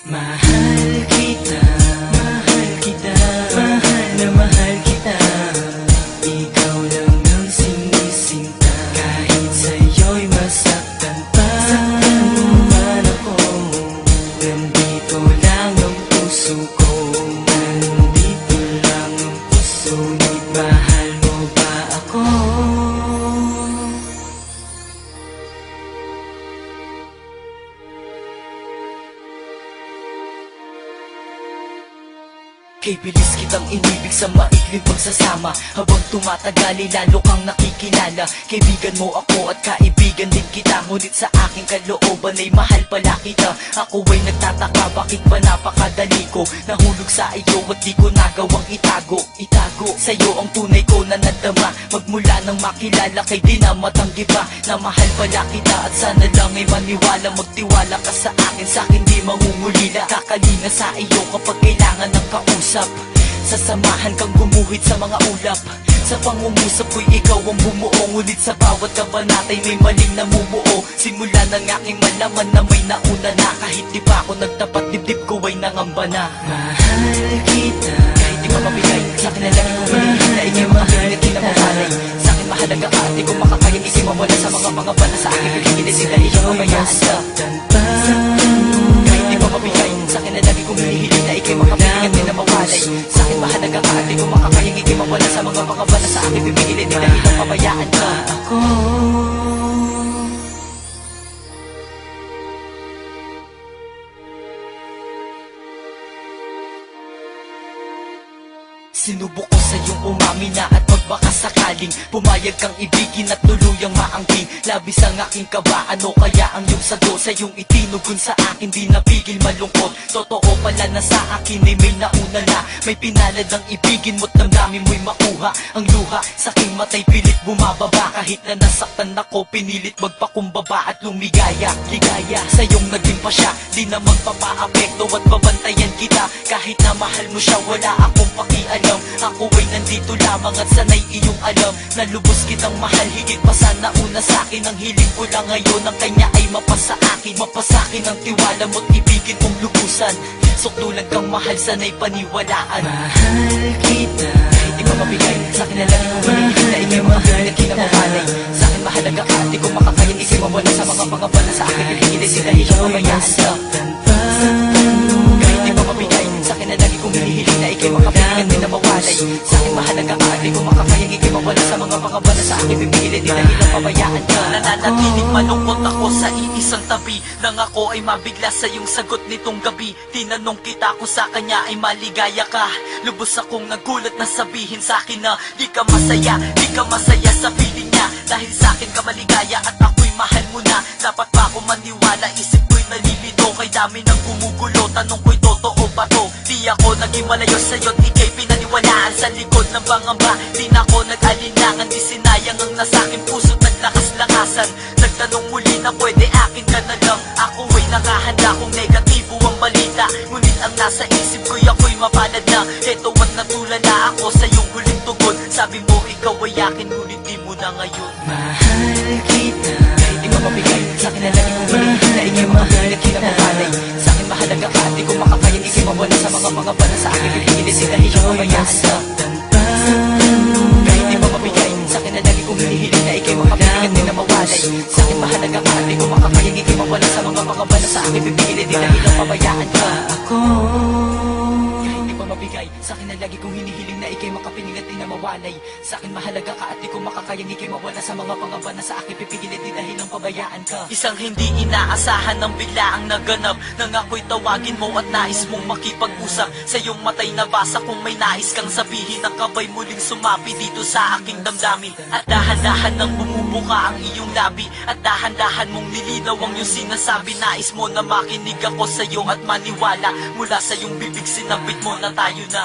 Mahal kita, mahal kita, mahal na mahal kita. Ikaw lang ang sinisinta, kahit sa'yo'y masaktan pa. Saktan mo man ako, nandito lang ang puso ko. Nandito lang ang puso, ngunit mahal mo ba ako? Kay bilis kitang inibig sa maikling pagsasama. Habang tumatagali lalo kang nakikilala. Kaibigan mo ako at kaibigan din kita, ngunit sa aking kalooban ay mahal pala kita. Ako ay nagtataka bakit ba napakadali ko nahulog sa iyo at di ko nagawang itago. Sa'yo ang tunay ko na nadama, magmula nang makilala kay di na matanggi pa na mahal pala kita. At sana lang ay maniwala, magtiwala ka sa akin di mangungulila. Kakalina sa iyo kapag kailangan ng kausap, sasamahan kang gumuhit sa mga ulap. Sa pangungusap ko'y ikaw ang bumuo, ngunit sa bawat kabanatay may maling namumuo. Simula ng aking malaman na may nauna na, kahit di pa ako nagtapat, dibdib ko ay nangamba na. Mahal kita, kahit di pa mabigay, sa'kin na lagi kong hinihin na ikay mahal at di na mahalay. Sa'kin mahalaga ka at di ko makakayang isip mawala sa mga pangamba na sa akin pipigilin sila iyong mamayaan ka. Kahit di pa mabigay, sa'kin na lagi kong hinihiling na ikay makapiling at di na mawalay. Sa'kin mahalaga ka at di ko makakayang ikay mawala sa mga pangamba na sa akin pipigilin nila iyong mamayaan ka. Ako sinubok ko sa'yong umami na at magbaka sakaling pumayag kang ibigin at tuluyang maangking. Labis ang aking kaba, ano kaya ang iyong sago? Sa'yong itinugon sa akin, di napigil malungkot. Totoo pala na sa akin ay may nauna na, may pinalad ang ibigin mo't damdamin mo'y makuha. Ang luha sa'king matay pilit bumababa, kahit na nasaktan ako pinilit magpakumbaba at lumigaya. Ligaya sa'yong naging pa siya, di na magpapaapekto at babantayan kita. Kahit na mahal mo siya, wala akong pakialam. Ako ay nandito lamang at sanay iyong alam na lubos kitang mahal, higit pa sa nauna sa'kin. Ang hiling ko lang ngayon ang kanya ay mapasakin ang tiwala mo't ibigin mong lubusan. Sukdulan kang mahal, sanay paniwalaan. Mahal kita, kahit di pa mabigay, sa'kin na lang kung hinihin na ikay mahal at kinamahalay. Sa'kin mahalaga ka, di ko makakayang ikay mawala sa mga pangamba na sa akin pipigilin sila iyong mamayaan ka. Kahit di pa mabigay, sa'kin na lagi kong hinihiling na ikay makapiling at di na mawalay. Sa'kin mahalaga ka, di ko makakayang ikay mawala sa mga pangamba na sa akin pipigilin nila ilang pabayaan ka. Nananatiling malungkot ako sa iisang tabi nang ako ay mabigla sa iyong sagot nitong gabi. Tinanong kita kung sa kanya ay maligaya ka. Lubos akong nagulat na sabihin sa akin na di ka masaya sa piling niya. Dahil sa akin ka maligaya at ako'y mahal mo na. Dapat ba ako maniwala, isip ko'y nalilito. Kay dami ng gumugulo, tanong ko'y totoo ba to? Di ako naging malayo sa'yo't ika'y pinaniwalaan. Sa likod ng pangamba, di na ako nag-alinlangan. Di sinayang ang nasa aking puso't naglakas-lakasan. Nagtanong muli na pwede akin ka na lang. Ako ay nakahanda kung negatibo ang balita, ngunit ang nasa isip ko'y ako'y mapalad na. Eto at natulala ako sa iyong huling tugon. Sabi mo ikaw ay akin, ngunit di mo na ngayon. Mahal kita, kahit di pa mabigay, sa'kin na lagi kong hinihin na ikay mahal at kinamahalay. Sa'kin mahalaga ka, di ko makakayang ikay mawala sa mga pangamba na sa akin pipigilin sila iyong mamayaan ka. Kahit di pa mabigay, sa'kin na lagi kong hinihiling na ikay makapiling at di na mawalay. Sa'kin mahalaga ka, di ko makakayang ikay mawala sa mga pangamba na sa akin pipigilin nila ilang pabayaan ka. Ako kahit di pa mabigay, sa'kin na lagi kong hinihiling na ikay makapiling at di na mawalay. Sa'kin mahalaga ka at di ko makakayang ikay mawala sa mga pangamba na sa akin pipigilin di dahil ang pabayaan ka. Isang hindi inaasahan ng biglaang naganap nang ako'y tawagin mo at nais mong makipag-usap. Sa iyong matay nabasa kung may nais kang sabihin. Ang kabay muling sumapi dito sa aking damdamin. At dahan-dahan nang bumubuka ang iyong labi, at dahan-dahan mong nilinaw ang iyong sinasabi. Nais mo na makinig ako sa iyo at maniwala. Mula sa iyong bibig sinabit mo na tayo na.